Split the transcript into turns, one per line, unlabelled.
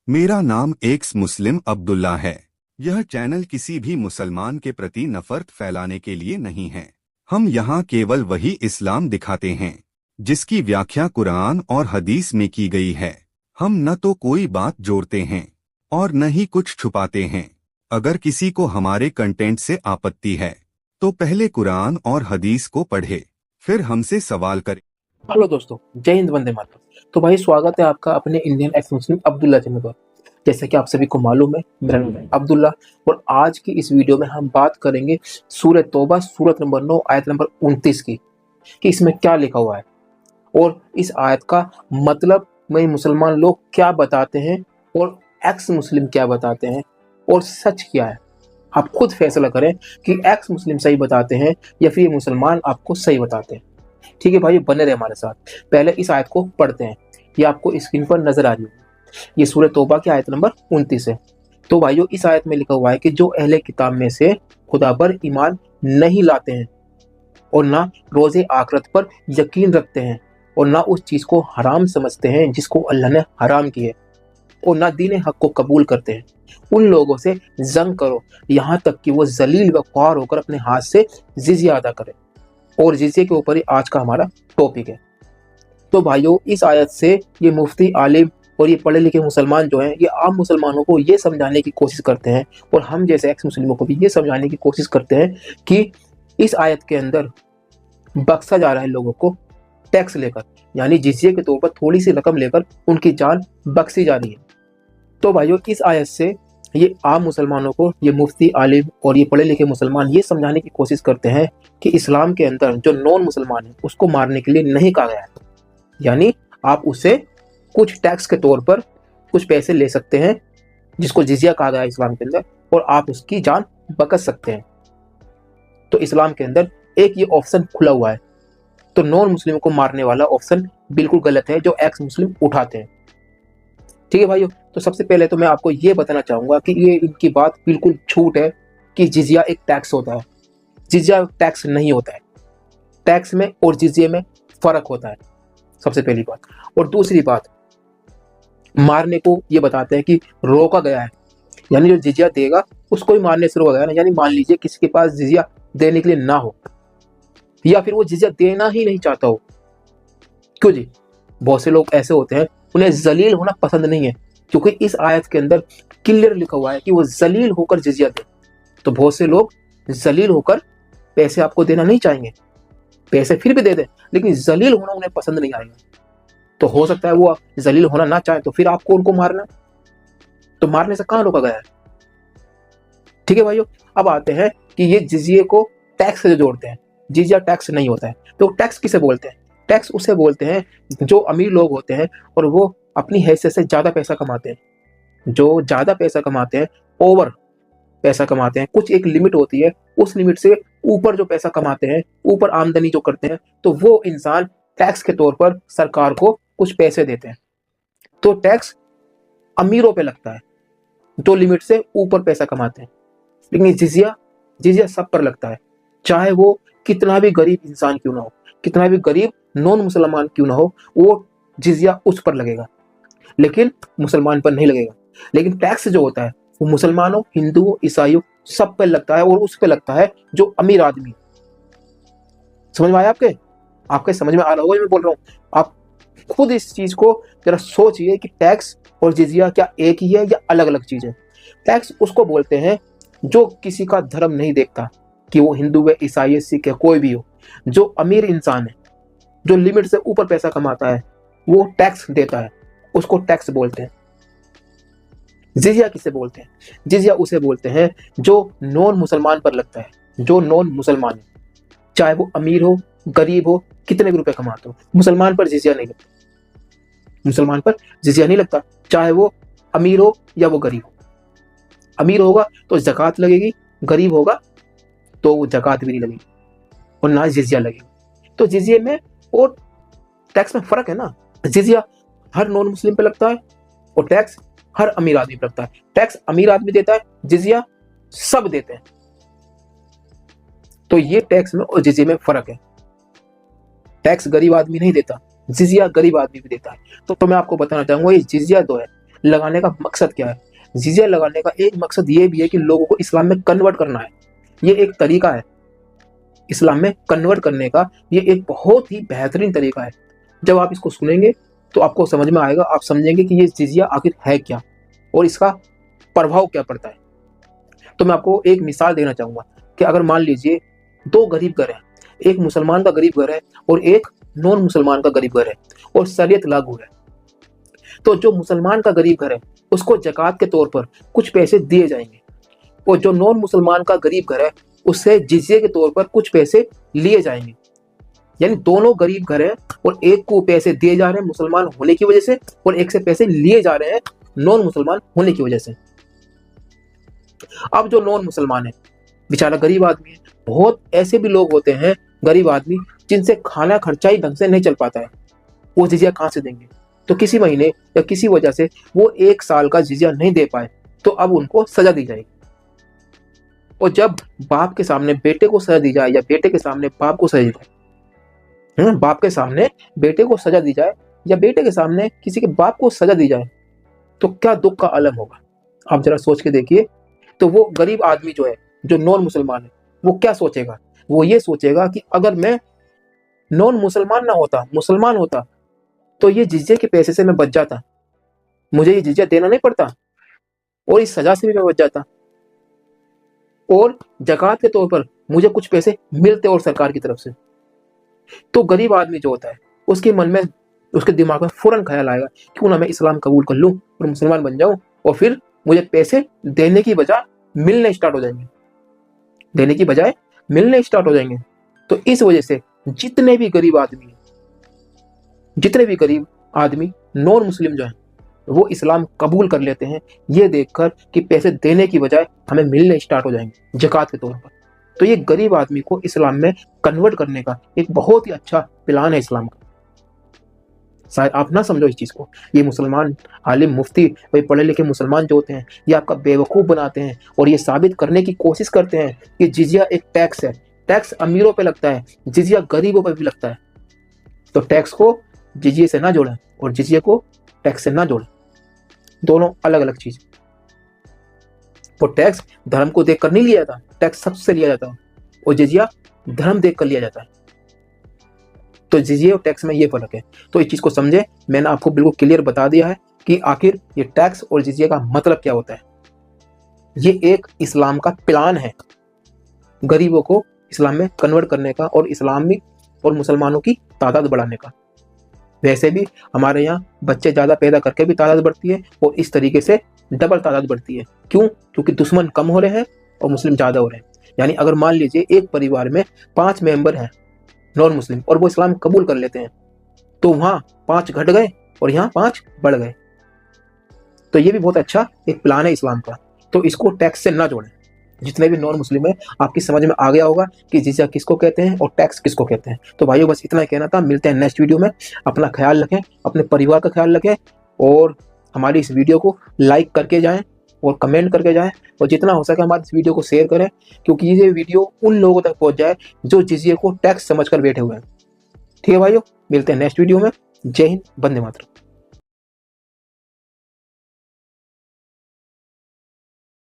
मेरा नाम एक्स मुस्लिम अब्दुल्ला है। यह चैनल किसी भी मुसलमान के प्रति नफरत फैलाने के लिए नहीं है। हम यहाँ केवल वही इस्लाम दिखाते हैं जिसकी व्याख्या कुरान और हदीस में की गई है। हम न तो कोई बात जोड़ते हैं और न ही कुछ छुपाते हैं। अगर किसी को हमारे कंटेंट से आपत्ति है तो पहले कुरान और हदीस को पढ़े, फिर हमसे सवाल करे।
हेलो दोस्तों, जय हिंद, वंदे मातरम। तो भाई स्वागत है आपका अपने इंडियन एक्स मुस्लिम अब्दुल्ला चैनल पर। जैसा कि आप सभी को मालूम है, मेरा नाम है अब्दुल्ला और आज की इस वीडियो में हम बात करेंगे सूरह तौबा सूरत नंबर 9 आयत नंबर 29 की, कि इसमें क्या लिखा हुआ है और इस आयत का मतलब में मुसलमान लोग क्या बताते हैं और एक्स मुस्लिम क्या बताते हैं और सच क्या है। आप खुद फैसला करें कि एक्स मुस्लिम सही बताते हैं या फिर ये मुसलमान आपको सही बताते हैं। ठीक है भाई, बने रहे हमारे साथ। पहले इस आयत को पढ़ते हैं। ये आपको स्क्रीन पर नजर आ रही है। ये सूरह तौबा की आयत नंबर 29 है। तो भाइयों, इस आयत में लिखा हुआ है कि जो अहले किताब में से खुदा पर ईमान नहीं लाते हैं और ना रोजे आखिरत पर यकीन रखते हैं और ना उस चीज को हराम समझते हैं जिसको अल्लाह ने हराम की है और ना दीन हक को कबूल करते हैं, उन लोगों से जंग करो यहाँ तक कि वो जलील व ख्वार होकर अपने हाथ से जिजिया अदा करें। और जिजिया के ऊपर ही आज का हमारा टॉपिक है। तो भाइयों, इस आयत से ये मुफ्ती, आलिम और ये पढ़े लिखे मुसलमान जो हैं, ये आम मुसलमानों को ये समझाने की कोशिश करते हैं और हम जैसे एक्स मुस्लिमों को भी ये समझाने की कोशिश करते हैं कि इस आयत के अंदर बख्शा जा रहा है लोगों को टैक्स लेकर, यानी जिजिया के तौर पर थोड़ी सी रकम लेकर उनकी जान बख्शी जा रही है। तो भाइयों, इस आयत से ये आम मुसलमानों को ये मुफ्ती, आलिम और ये पढ़े लिखे मुसलमान ये समझाने की कोशिश करते हैं कि इस्लाम के अंदर जो नॉन मुसलमान है उसको मारने के लिए नहीं कहा गया है। यानी आप उससे कुछ टैक्स के तौर पर कुछ पैसे ले सकते हैं जिसको जिजिया कहा गया है इस्लाम के अंदर, और आप उसकी जान बख्श सकते हैं। तो इस्लाम के अंदर एक ये ऑप्शन खुला हुआ है। तो नॉन मुस्लिम को मारने वाला ऑप्शन बिल्कुल गलत है जो एक्स मुस्लिम उठाते हैं। ठीक है भाइयों, तो सबसे पहले तो मैं आपको ये बताना चाहूंगा कि ये इनकी बात बिल्कुल झूठ है कि जिजिया एक टैक्स होता है। जिजिया टैक्स नहीं होता है। टैक्स में और जिजिया में फर्क होता है, सबसे पहली बात। और दूसरी बात, मारने को ये बताते हैं कि रोका गया है, यानी जो जिजिया देगा उसको ही मारने से रोका गया ना। यानी मान लीजिए किसी के पास जिजिया देने के लिए ना हो या फिर वो जिजिया देना ही नहीं चाहता हो। क्यों जी? बहुत से लोग ऐसे होते हैं, उन्हें जलील होना पसंद नहीं है, क्योंकि इस आयत के अंदर क्लियर लिखा हुआ है कि वो जलील होकर जिजिया दे। तो बहुत से लोग जलील होकर पैसे आपको देना नहीं चाहेंगे, पैसे फिर भी दे दें, लेकिन जलील होना उन्हें पसंद नहीं आएगा। तो हो सकता है वो जलील होना ना चाहे तो फिर आपको उनको मारना, तो मारने से कहां रोका गया है? ठीक है भाइयों, अब आते हैं कि ये जिजिया को टैक्स से जोड़ते हैं। जिजिया टैक्स नहीं होता है। तो टैक्स किसे बोलते हैं? टैक्स उसे बोलते हैं जो अमीर लोग होते हैं और वो अपनी हैसियत से ज्यादा पैसा कमाते हैं। जो ज्यादा पैसा कमाते हैं, ओवर पैसा कमाते हैं, कुछ एक लिमिट होती है, उस लिमिट से ऊपर जो पैसा कमाते हैं, ऊपर आमदनी जो करते हैं, तो वो इंसान टैक्स के तौर पर सरकार को कुछ पैसे देते हैं। तो टैक्स अमीरों पे लगता है जो लिमिट से ऊपर पैसा कमाते हैं, लेकिन जिजिया सब पर लगता है, चाहे वो कितना भी गरीब इंसान क्यों ना हो, कितना भी गरीब नॉन मुसलमान क्यों ना हो, वो जिजिया उस पर लगेगा, लेकिन मुसलमान पर नहीं लगेगा। लेकिन टैक्स जो होता है वो मुसलमानों, हिंदुओं, ईसाइयों सब पर लगता है, और उस पर लगता है जो अमीर आदमी। समझ में आया आपके समझ में आ रहा होगा मैं बोल रहा हूँ। आप खुद इस चीज को जरा सोचिए कि टैक्स और जिजिया क्या एक ही है या अलग अलग चीज है। टैक्स उसको बोलते हैं जो किसी का धर्म नहीं देखता, कि वो हिंदू है, ईसाई है, सिख है, कोई भी हो। जो अमीर इंसान है, जो लिमिट से ऊपर पैसा कमाता है, वो टैक्स देता है, उसको टैक्स बोलते हैं। जिजिया किसे बोलते हैं? जिजिया उसे बोलते हैं जो नॉन मुसलमान पर लगता है। जो नॉन मुसलमान है, चाहे वो अमीर हो, गरीब हो, कितने भी रुपए कमाते हो, मुसलमान पर जिजिया नहीं लगता। मुसलमान पर जिजिया नहीं लगता, चाहे वो अमीर हो या वो गरीब हो। अमीर होगा तो ज़कात लगेगी, गरीब होगा तो वो ज़कात भी नहीं लगेगी और ना जिजिया लगेगी। तो जिजिया में और टैक्स में फर्क है ना। जिजिया हर नॉन मुस्लिम पे लगता है और टैक्स हर अमीर आदमी पे लगता है। टैक्स अमीर आदमी देता है, जिजिया सब देते हैं। तो ये टैक्स में और जिजिया में फर्क है। टैक्स गरीब आदमी नहीं देता, जिजिया गरीब आदमी भी देता है। तो मैं आपको बताना चाहूंगा ये जिजिया दो है, लगाने का मकसद क्या है? जिजिया लगाने का एक मकसद ये भी है कि लोगों को इस्लाम में कन्वर्ट करना है। ये एक तरीका है इस्लाम में कन्वर्ट करने का, ये एक बहुत ही बेहतरीन तरीका है। जब आप इसको सुनेंगे तो आपको समझ में आएगा, आप समझेंगे कि ये जिजिया आखिर है क्या और इसका प्रभाव क्या पड़ता है। तो मैं आपको एक मिसाल देना चाहूंगा कि अगर मान लीजिए दो गरीब घर हैं, एक मुसलमान का गरीब घर है और एक नॉन मुसलमान का गरीब घर है, और शरीयत लागू है, तो जो मुसलमान का गरीब घर है उसको ज़कात के तौर पर कुछ पैसे दिए जाएंगे, और जो नॉन मुसलमान का गरीब घर है उससे जिज़िये के तौर पर कुछ पैसे लिए जाएंगे। यानी दोनों गरीब घर हैं और एक को पैसे दिए जा रहे हैं मुसलमान होने की वजह से, और एक से पैसे लिए जा रहे हैं नॉन मुसलमान होने की वजह से। अब जो नॉन मुसलमान है बेचारा गरीब आदमी है। बहुत ऐसे भी लोग होते हैं गरीब आदमी जिनसे खाना खर्चा ही ढंग से नहीं चल पाता है, वो जिजिया कहाँ से देंगे? तो किसी महीने या किसी वजह से वो 1 साल का जिजिया नहीं दे पाए तो अब उनको सजा दी जाएगी। और जब बाप के सामने बेटे को सजा दी जाए या बेटे के सामने बाप को सजा दी जाए, बाप के सामने बेटे को सजा दी जाए या बेटे के सामने किसी के बाप को सजा दी जाए, तो क्या दुख का आलम होगा? आप जरा सोच के देखिए। तो वो गरीब आदमी जो है, जो नॉन मुसलमान है, वो क्या सोचेगा? वो ये सोचेगा कि अगर मैं नॉन मुसलमान ना होता, मुसलमान होता, तो ये जिजिया के पैसे से मैं बच जाता, मुझे ये जिजिया देना नहीं पड़ता और इस सजा से भी मैं बच जाता, और ज़कात के तौर पर मुझे कुछ पैसे मिलते और सरकार की तरफ से। तो गरीब आदमी जो होता है उसके मन में, उसके दिमाग में फौरन ख्याल आएगा क्यों ना मैं इस्लाम कबूल कर लूं और मुसलमान बन जाऊं, और फिर मुझे पैसे देने की बजाय मिलने स्टार्ट हो जाएंगे, देने की बजाय मिलने स्टार्ट हो जाएंगे। तो इस वजह से जितने भी गरीब आदमी नॉन मुस्लिम जो है वो इस्लाम कबूल कर लेते हैं, ये देखकर कि पैसे देने की बजाय हमें मिलने स्टार्ट हो जाएंगे ज़कात के तौर पर। तो ये गरीब आदमी को इस्लाम में कन्वर्ट करने का एक बहुत ही अच्छा प्लान है इस्लाम का। शायद आप ना समझो इस चीज़ को। ये मुसलमान आलिम मुफ्ती, वही पढ़े लिखे मुसलमान जो होते हैं, ये आपका बेवकूफ़ बनाते हैं और ये साबित करने की कोशिश करते हैं कि जिजिया एक टैक्स है। टैक्स अमीरों पे लगता है, जिजिया गरीबों पे भी लगता है। तो टैक्स को जिजिया से ना जोड़ें और जिजिया को टैक्स से ना जोड़ें, दोनों अलग अलग चीज़। वो टैक्स धर्म को देखकर नहीं लिया जाता, टैक्स सबसे लिया जाता है, और जिजिया धर्म देखकर लिया जाता है। तो जिजिया और टैक्स में ये फर्क है। तो इस चीज़ को समझे, मैंने आपको बिल्कुल क्लियर बता दिया है कि आखिर ये टैक्स और जिजिया का मतलब क्या होता है। ये एक इस्लाम का प्लान है गरीबों को इस्लाम में कन्वर्ट करने का और इस्लामी और मुसलमानों की तादाद बढ़ाने का। वैसे भी हमारे यहाँ बच्चे ज़्यादा पैदा करके भी तादाद बढ़ती है और इस तरीके से डबल तादाद बढ़ती है। क्यों? क्योंकि दुश्मन कम हो रहे हैं और मुस्लिम ज़्यादा हो रहे हैं। यानी अगर मान लीजिए एक परिवार में 5 मेंबर हैं नॉन मुस्लिम और वो इस्लाम कबूल कर लेते हैं, तो वहाँ 5 घट गए और यहाँ 5 बढ़ गए। तो ये भी बहुत अच्छा एक प्लान है इस्लाम का। तो इसको टैक्स से ना जोड़ें। जितने भी नॉन मुस्लिम है, आपकी समझ में आ गया होगा कि जिजिया किसको कहते हैं और टैक्स किसको कहते हैं। तो भाइयों बस इतना ही कहना था। मिलते हैं नेक्स्ट वीडियो में। अपना ख्याल रखें, अपने परिवार का ख्याल रखें, और हमारी इस वीडियो को लाइक करके जाएं और कमेंट करके जाएं, और जितना हो सके हमारी इस वीडियो को शेयर करें, क्योंकि ये वीडियो उन लोगों तक पहुंच जाए जो जिजिया को टैक्स समझकर बैठे हुए हैं। ठीक है भाइयों, मिलते हैं नेक्स्ट वीडियो में। जय हिंद, वंदे मातरम।